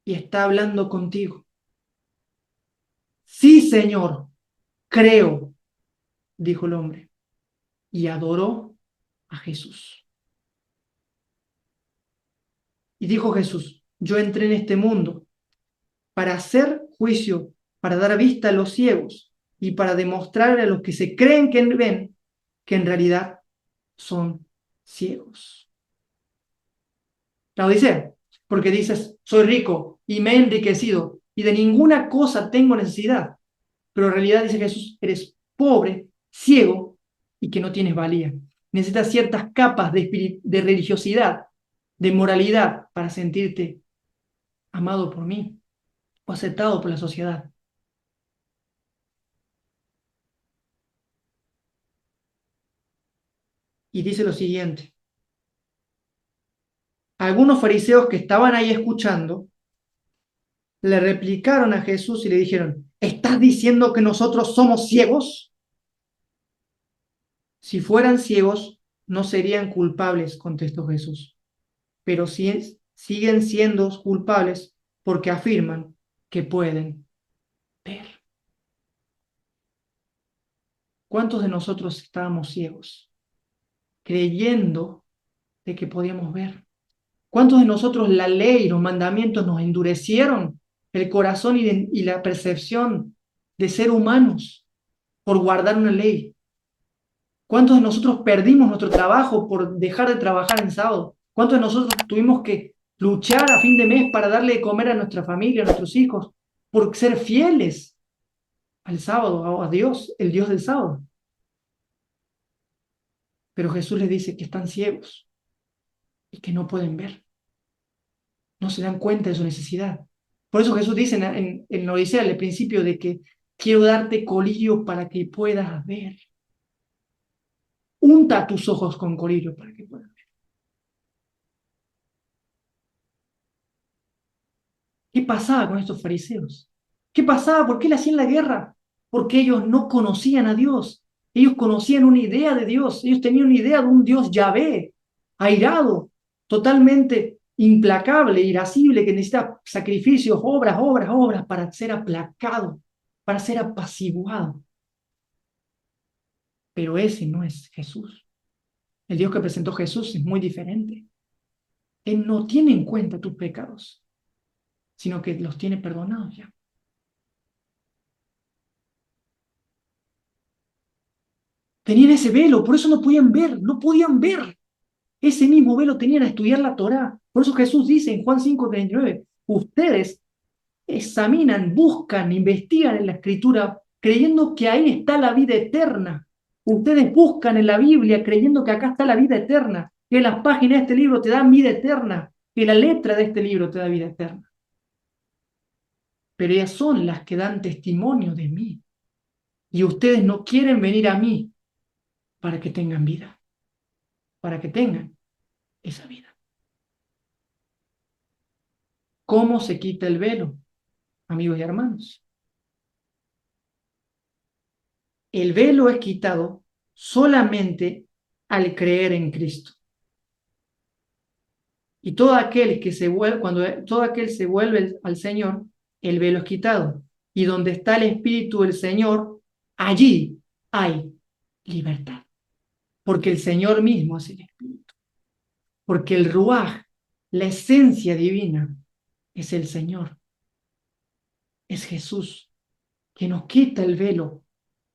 y está hablando contigo. Sí, Señor, creo, dijo el hombre, y adoró a Jesús. Y dijo Jesús, yo entré en este mundo para hacer juicio, para dar vista a los ciegos y para demostrar a los que se creen que ven que en realidad son ciegos. La Odisea, porque dices, soy rico y me he enriquecido y de ninguna cosa tengo necesidad. Pero en realidad dice Jesús, eres pobre, ciego y que no tienes valía. Necesitas ciertas capas de religiosidad, de moralidad para sentirte amado por mí o aceptado por la sociedad. Y dice lo siguiente, algunos fariseos que estaban ahí escuchando le replicaron a Jesús y le dijeron, ¿estás diciendo que nosotros somos ciegos? Si fueran ciegos, no serían culpables, contestó Jesús, pero siguen siendo culpables porque afirman que pueden ver. ¿Cuántos de nosotros estábamos ciegos, creyendo de que podíamos ver? ¿Cuántos de nosotros la ley y los mandamientos nos endurecieron el corazón y la percepción de ser humanos por guardar una ley? ¿Cuántos de nosotros perdimos nuestro trabajo por dejar de trabajar en sábado? ¿Cuántos de nosotros tuvimos que luchar a fin de mes para darle de comer a nuestra familia, a nuestros hijos, por ser fieles al sábado, a Dios, el Dios del sábado? Pero Jesús les dice que están ciegos y que no pueden ver, no se dan cuenta de su necesidad. Por eso Jesús dice en la Odisea, al principio, de que quiero darte colirio para que puedas ver. Unta tus ojos con colirio para que puedas ver. ¿Qué pasaba con estos fariseos? ¿Qué pasaba? ¿Por qué le hacían la guerra? Porque ellos no conocían a Dios. Ellos conocían una idea de Dios. Ellos tenían una idea de un Dios Yahvé, airado, totalmente implacable, irascible, que necesita sacrificios, obras, obras, obras para ser aplacado, para ser apaciguado. Pero ese no es Jesús. El Dios que presentó Jesús es muy diferente. Él no tiene en cuenta tus pecados, sino que los tiene perdonados ya. Tenían ese velo, por eso no podían ver, no podían ver. Ese mismo velo tenían a estudiar la Torá. Por eso Jesús dice en Juan 5:39, ustedes examinan, buscan, investigan en la Escritura, creyendo que ahí está la vida eterna. Ustedes buscan en la Biblia creyendo que acá está la vida eterna, que las páginas de este libro te dan vida eterna, que la letra de este libro te da vida eterna. Pero ellas son las que dan testimonio de mí. Y ustedes no quieren venir a mí para que tengan vida, para que tengan esa vida. ¿Cómo se quita el velo, amigos y hermanos? El velo es quitado solamente al creer en Cristo. Y todo aquel que se vuelve, cuando todo aquel se vuelve al Señor, el velo es quitado. Y donde está el Espíritu del Señor, allí hay libertad. Porque el Señor mismo es el Espíritu. Porque el Ruaj, la esencia divina, es el Señor. Es Jesús, que nos quita el velo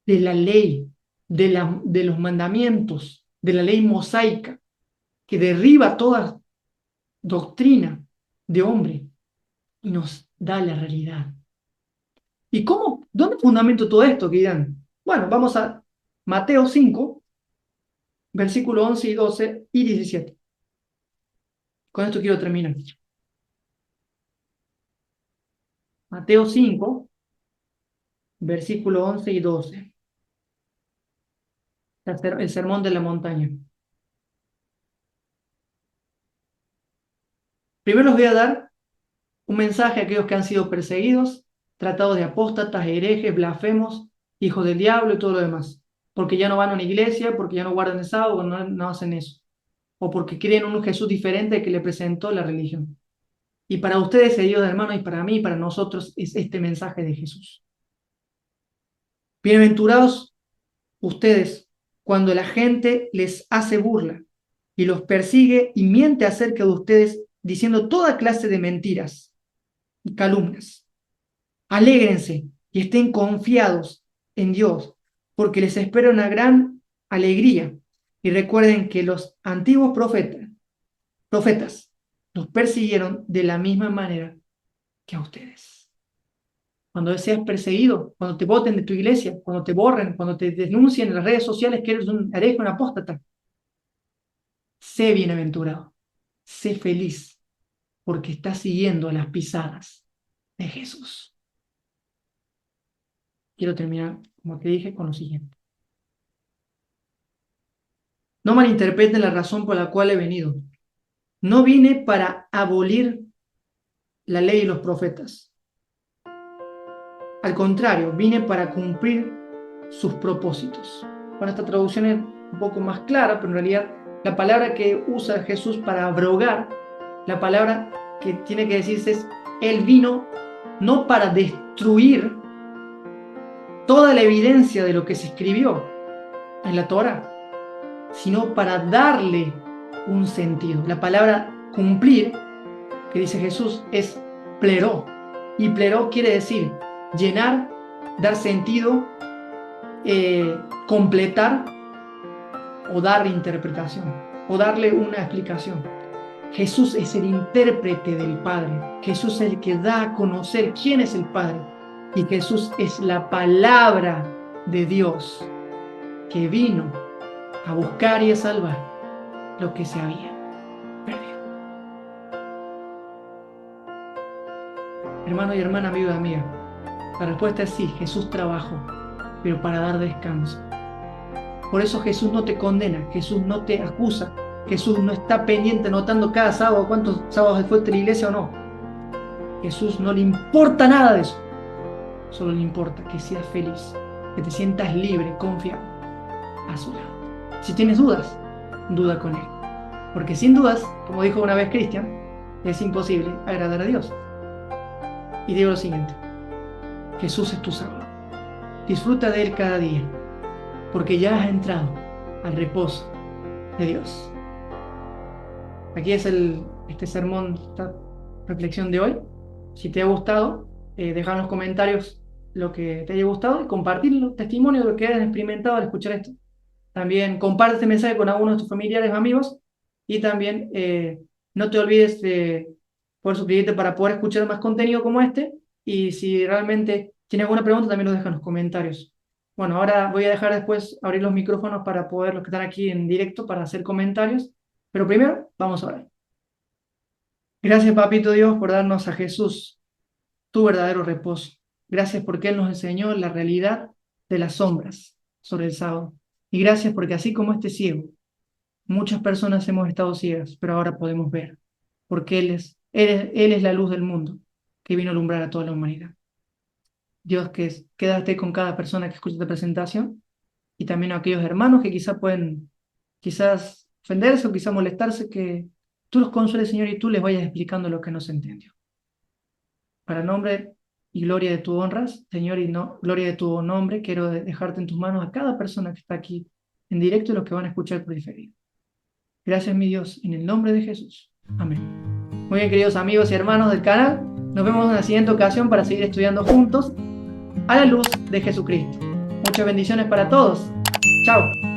de la ley, de los mandamientos, de la ley mosaica, que derriba toda doctrina de hombre y nos da la realidad. ¿Y cómo? ¿Dónde fundamento todo esto? Que dirán. Bueno, vamos a Mateo 5, versículos 11 y 12 y 17. Con esto quiero terminar. Mateo 5, versículos 11 y 12. El sermón de la montaña. Primero les voy a dar un mensaje a aquellos que han sido perseguidos, tratados de apóstatas, herejes, blasfemos, hijos del diablo y todo lo demás. Porque ya no van a una iglesia, porque ya no guardan el sábado, no hacen eso. O porque creen en un Jesús diferente que le presentó la religión. Y para ustedes, queridos hermanos, y para mí, y para nosotros, es este mensaje de Jesús. Bienaventurados ustedes cuando la gente les hace burla y los persigue y miente acerca de ustedes diciendo toda clase de mentiras y calumnias. Alégrense y estén confiados en Dios, porque les espera una gran alegría. Y recuerden que los antiguos profetas los persiguieron de la misma manera que a ustedes. Cuando seas perseguido, cuando te boten de tu iglesia, cuando te borren, cuando te denuncien en las redes sociales que eres un hereje, un apóstata, sé bienaventurado, sé feliz, porque estás siguiendo las pisadas de Jesús. Quiero terminar, como te dije, con lo siguiente. No malinterpreten la razón por la cual he venido. No vine para abolir la ley y los profetas. Al contrario, vine para cumplir sus propósitos. Bueno, esta traducción es un poco más clara, pero en realidad la palabra que usa Jesús para abrogar, la palabra que tiene que decirse es, Él vino no para destruir toda la evidencia de lo que se escribió en la Torá, sino para darle un sentido. La palabra cumplir, que dice Jesús, es pleró. Y pleró quiere decir llenar, dar sentido, completar o darle interpretación, o darle una explicación. Jesús es el intérprete del Padre. Jesús es el que da a conocer quién es el Padre. Y Jesús es la palabra de Dios que vino a buscar y a salvar lo que se había perdido. Hermano y hermana, amigo y amiga, la respuesta es sí, Jesús trabajó, pero para dar descanso. Por eso Jesús no te condena, Jesús no te acusa, Jesús no está pendiente anotando cada sábado cuántos sábados fuiste a la iglesia o no. Jesús no le importa nada de eso, solo le importa que seas feliz, que te sientas libre, confiado a su lado. Si tienes dudas, duda con Él. Porque sin dudas, como dijo una vez Cristian, es imposible agradar a Dios. Y digo lo siguiente, Jesús es tu Salvador. Disfruta de Él cada día, porque ya has entrado al reposo de Dios. Aquí es este sermón, esta reflexión de hoy. Si te ha gustado, deja en los comentarios lo que te haya gustado y compartir los testimonios de lo que hayas experimentado al escuchar esto. También comparte este mensaje con algunos de tus familiares o amigos y también no te olvides de poder suscribirte para poder escuchar más contenido como este, y si realmente tienes alguna pregunta también lo dejas en los comentarios. Bueno, ahora voy a dejar después abrir los micrófonos para poder los que están aquí en directo para hacer comentarios, pero primero vamos a orar. Gracias, Papito Dios, por darnos a Jesús, tu verdadero reposo. Gracias porque Él nos enseñó la realidad de las sombras sobre el sábado. Y gracias porque así como este ciego, muchas personas hemos estado ciegas, pero ahora podemos ver, porque Él es la luz del mundo que vino a alumbrar a toda la humanidad. Dios, quédate con cada persona que escucha esta presentación y también a aquellos hermanos que quizás pueden ofenderse o quizás molestarse, que tú los consueles, Señor, y tú les vayas explicando lo que no se entendió. Para nombre y gloria de tu honra, Señor, y gloria de tu nombre, quiero dejarte en tus manos a cada persona que está aquí en directo y los que van a escuchar por diferido. Gracias, mi Dios, en el nombre de Jesús. Amén. Muy bien, queridos amigos y hermanos del canal, nos vemos en la siguiente ocasión para seguir estudiando juntos a la luz de Jesucristo. Muchas bendiciones para todos. Chao.